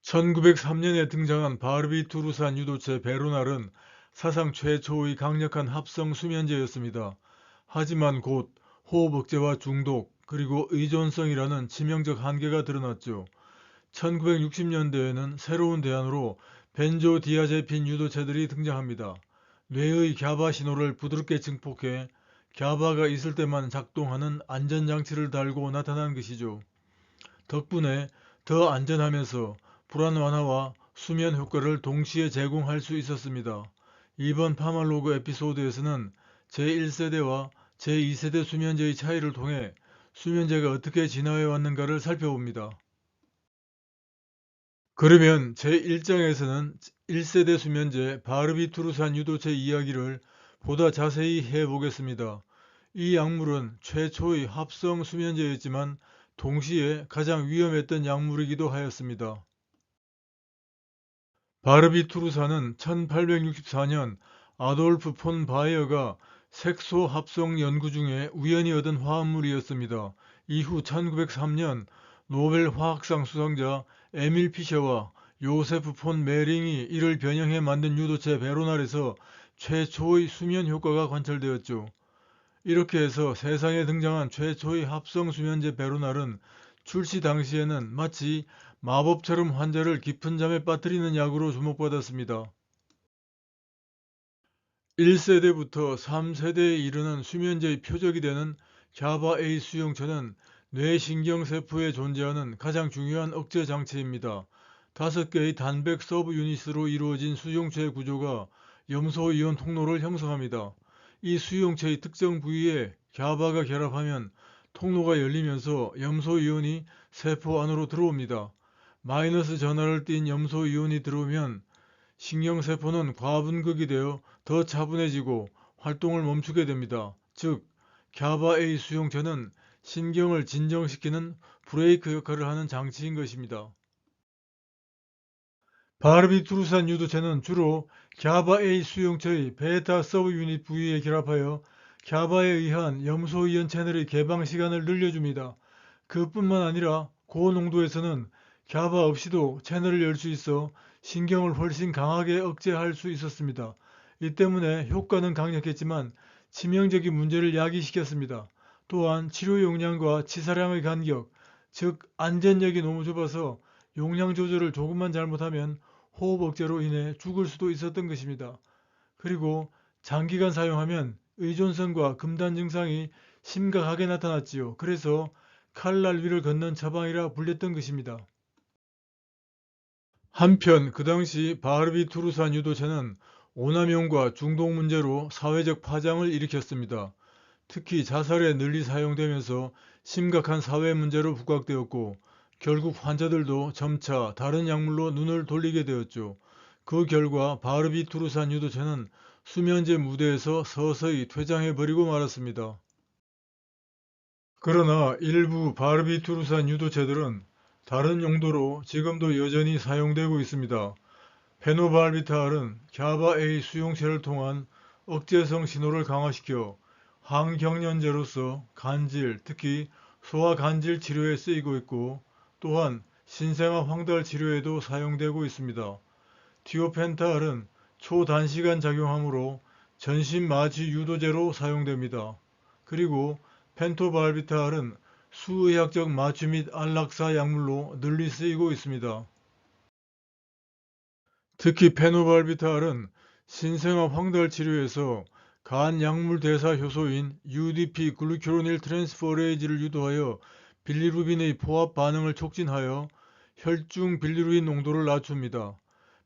1903년에 등장한 바르비투르산 유도체 베로날은 사상 최초의 강력한 합성 수면제였습니다. 하지만 곧 호흡 억제와 중독, 그리고 의존성이라는 치명적 한계가 드러났죠. 1960년대에는 새로운 대안으로 벤조디아제핀 유도체들이 등장합니다. 뇌의 갸바 신호를 부드럽게 증폭해 갸바가 있을 때만 작동하는 안전장치를 달고 나타난 것이죠. 덕분에 더 안전하면서 불안 완화와 수면 효과를 동시에 제공할 수 있었습니다. 이번 파말로그 에피소드에서는 제1세대와 제2세대 수면제의 차이를 통해 수면제가 어떻게 진화해 왔는가를 살펴봅니다. 그러면 제1장에서는 1세대 수면제 바르비투르산 유도체 이야기를 보다 자세히 해보겠습니다. 이 약물은 최초의 합성 수면제였지만 동시에 가장 위험했던 약물이기도 하였습니다. 바르비투르산은 1864년 아돌프 폰 바이어가 색소 합성 연구 중에 우연히 얻은 화합물이었습니다. 이후 1903년 노벨 화학상 수상자 에밀 피셔와 요세프 폰 메링이 이를 변형해 만든 유도체 베로날에서 최초의 수면 효과가 관찰되었죠. 이렇게 해서 세상에 등장한 최초의 합성 수면제 베로날은 출시 당시에는 마치 마법처럼 환자를 깊은 잠에 빠뜨리는 약으로 주목받았습니다. 1세대부터 3세대에 이르는 수면제의 표적이 되는 갸바-A 수용체는 뇌신경세포에 존재하는 가장 중요한 억제 장치입니다. 5개의 단백 서브 유닛으로 이루어진 수용체의 구조가 염소이온 통로를 형성합니다. 이 수용체의 특정 부위에 갸바가 결합하면 통로가 열리면서 염소이온이 세포 안으로 들어옵니다. 마이너스 전하를 띤 염소이온이 들어오면 신경세포는 과분극이 되어 더 차분해지고 활동을 멈추게 됩니다. 즉, 갸바-A 수용체는 신경을 진정시키는 브레이크 역할을 하는 장치인 것입니다. 바르비투르산 유도체는 주로 갸바-A 수용체의 베타 서브 유닛 부위에 결합하여 갸바에 의한 염소이온 채널의 개방 시간을 늘려줍니다. 그뿐만 아니라 고농도에서는 갸바 없이도 채널을 열 수 있어 신경을 훨씬 강하게 억제할 수 있었습니다. 이 때문에 효과는 강력했지만 치명적인 문제를 야기시켰습니다. 또한 치료 용량과 치사량의 간격, 즉 안전역이 너무 좁아서 용량 조절을 조금만 잘못하면 호흡 억제로 인해 죽을 수도 있었던 것입니다. 그리고 장기간 사용하면 의존성과 금단 증상이 심각하게 나타났지요. 그래서 칼날 위를 걷는 처방이라 불렸던 것입니다. 한편 그 당시 바르비투르산 유도체는 오남용과 중독 문제로 사회적 파장을 일으켰습니다. 특히 자살에 널리 사용되면서 심각한 사회 문제로 부각되었고 결국 환자들도 점차 다른 약물로 눈을 돌리게 되었죠. 그 결과 바르비투르산 유도체는 수면제 무대에서 서서히 퇴장해버리고 말았습니다. 그러나 일부 바르비투르산 유도체들은 다른 용도로 지금도 여전히 사용되고 있습니다. 페노발비탈은 갸바-A 수용체를 통한 억제성 신호를 강화시켜 항경련제로서 간질, 특히 소화간질 치료에 쓰이고 있고 또한 신생아 황달 치료에도 사용되고 있습니다. 티오펜탈은 초단시간 작용하므로 전신 마취 유도제로 사용됩니다. 그리고 펜토발비탈은 수의학적 마취 및 안락사 약물로 널리 쓰이고 있습니다. 특히 페노발비탈은 신생아 황달 치료에서 간 약물 대사 효소인 UDP 글루큐로닐 트랜스퍼레이즈를 유도하여 빌리루빈의 포합 반응을 촉진하여 혈중 빌리루빈 농도를 낮춥니다.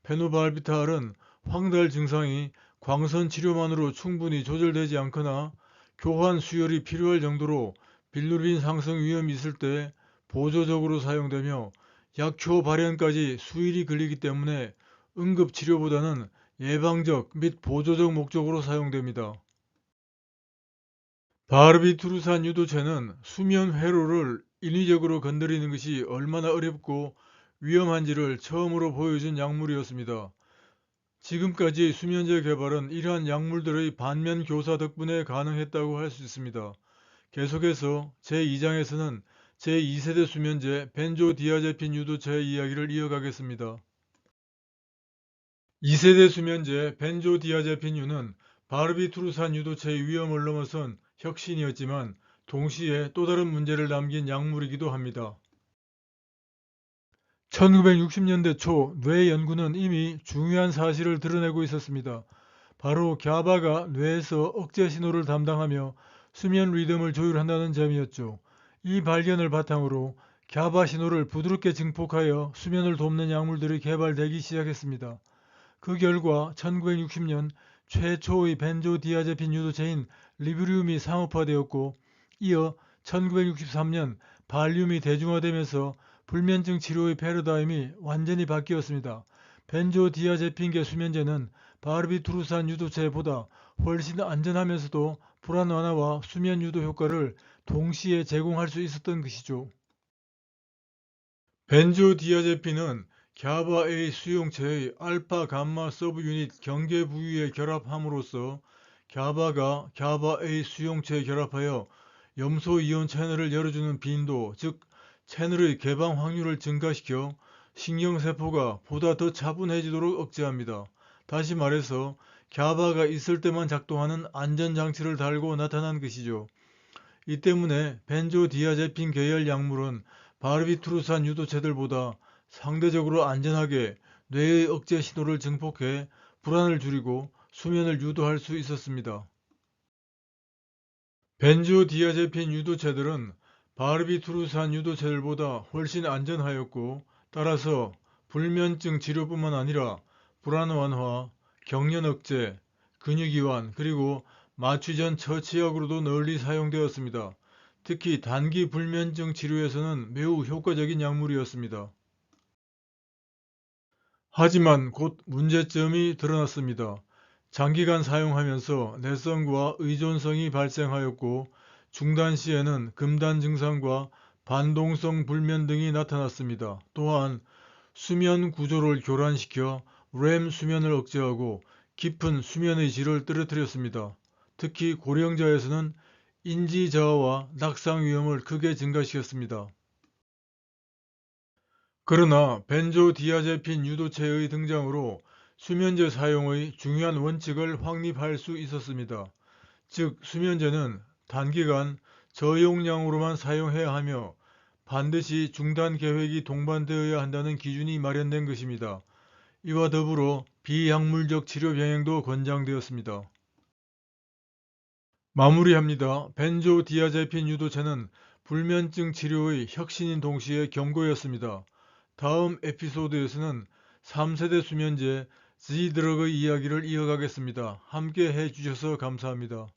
페노발비탈은 황달 증상이 광선 치료만으로 충분히 조절되지 않거나 교환 수혈이 필요할 정도로 빌루빈 상승 위험이 있을 때 보조적으로 사용되며 약효 발현까지 수일이 걸리기 때문에 응급치료보다는 예방적 및 보조적 목적으로 사용됩니다. 바르비투르산 유도체는 수면 회로를 인위적으로 건드리는 것이 얼마나 어렵고 위험한지를 처음으로 보여준 약물이었습니다. 지금까지의 수면제 개발은 이러한 약물들의 반면 교사 덕분에 가능했다고 할 수 있습니다. 계속해서 제2장에서는 제2세대 수면제 벤조디아제핀 유도체의 이야기를 이어가겠습니다. 2세대 수면제 벤조디아제핀유는 바르비투르산 유도체의 위험을 넘어선 혁신이었지만 동시에 또 다른 문제를 남긴 약물이기도 합니다. 1960년대 초 뇌 연구는 이미 중요한 사실을 드러내고 있었습니다. 바로 갸바가 뇌에서 억제 신호를 담당하며 수면 리듬을 조율한다는 점이었죠. 이 발견을 바탕으로 갸바 신호를 부드럽게 증폭하여 수면을 돕는 약물들이 개발되기 시작했습니다. 그 결과 1960년 최초의 벤조디아제핀 유도체인 리브리움이 상업화되었고 이어 1963년 발륨이 대중화되면서 불면증 치료의 패러다임이 완전히 바뀌었습니다. 벤조디아제핀계 수면제는 바르비투르산 유도체보다 훨씬 안전하면서도 불안 완화와 수면 유도 효과를 동시에 제공할 수 있었던 것이죠. 벤조디아제핀은 갸바A 수용체의 알파 감마 서브유닛 경계 부위에 결합함으로써 갸바가 갸바A 수용체에 결합하여 염소 이온 채널을 열어주는 빈도, 즉 채널의 개방 확률을 증가시켜 신경세포가 보다 더 차분해지도록 억제합니다. 다시 말해서 갸바가 있을 때만 작동하는 안전장치를 달고 나타난 것이죠. 이 때문에 벤조디아제핀 계열 약물은 바르비투르산 유도체들보다 상대적으로 안전하게 뇌의 억제 신호를 증폭해 불안을 줄이고 수면을 유도할 수 있었습니다. 벤조디아제핀 유도체들은 바르비투르산 유도체들보다 훨씬 안전하였고 따라서 불면증 치료뿐만 아니라 불안 완화, 경련 억제, 근육 이완 그리고 마취전 처치약으로도 널리 사용되었습니다. 특히 단기 불면증 치료에서는 매우 효과적인 약물이었습니다. 하지만 곧 문제점이 드러났습니다. 장기간 사용하면서 내성과 의존성이 발생하였고 중단 시에는 금단 증상과 반동성 불면 등이 나타났습니다. 또한 수면 구조를 교란시켜 REM 수면을 억제하고 깊은 수면의 질을 떨어뜨렸습니다. 특히 고령자에서는 인지 저하와 낙상 위험을 크게 증가시켰습니다. 그러나 벤조디아제핀 유도체의 등장으로 수면제 사용의 중요한 원칙을 확립할 수 있었습니다. 즉, 수면제는 단기간 저용량으로만 사용해야 하며 반드시 중단 계획이 동반되어야 한다는 기준이 마련된 것입니다. 이와 더불어 비약물적 치료 병행도 권장되었습니다. 마무리합니다. 벤조디아제핀 유도체는 불면증 치료의 혁신인 동시에 경고였습니다. 다음 에피소드에서는 3세대 수면제 Z-드럭의 이야기를 이어가겠습니다. 함께 해주셔서 감사합니다.